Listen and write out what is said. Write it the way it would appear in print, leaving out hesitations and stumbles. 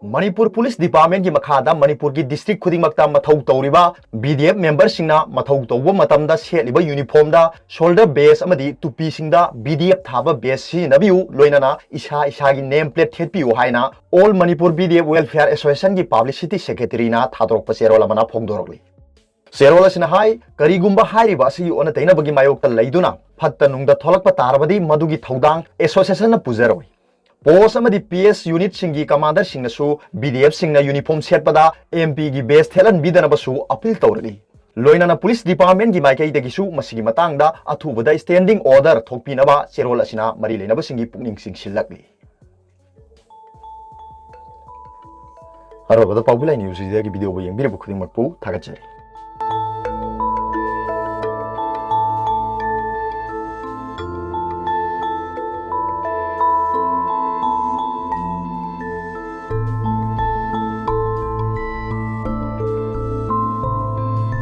Manipur police department की मखादा मणिपुर की डिस्ट्रिक्ट खुदिमक्ता मथौ तौरिबा बीडीएफ मेंबर सिंगना मथौ तौबो मतमदा सेलिबा यूनिफॉर्म दा शोल्डर बेस अमदी टुपी सिंगदा बीडीएफ थाबा बेस सिनबियु लोइनाना इसा इसागी नेम प्लेट थेपियु हाइना all Manipur BDF welfare association की पब्लिसिटी सेक्रेटरी ना थादोरप सेरोल अमना फोंदोरगली सेरोल असिना हाई करीगुंबा हाइरिबा असि ओना तैनबगी मायोक्ता लैदुना फत्ता नुंगदा थोलकपा तारबदी मदुगी थौदांग एसोसिएशन ना पुजरोय पोस्ट अमदी पीएस यूनिट सिंगी कमांडर सिंगनसु बीडीएफ सिंगना यूनिफॉर्म सेटपदा एमपी की बेस थेलन बिदनबसु अपील तौरली लोइनाना पुलिस डिपार्टमेंट की माइकैदगिसु मसिगी मतंगदा अथुबदा स्टैंडिंग ऑर्डर थोकपिनबा सेरोल असिना मरी लेनबा सिंगी पुकनिंग सिंगसिलकली अरबदा पाउबिलाई न्यूज़ की वीडियो को यंगबिरबु खुदिंगमकपु थागतजरी।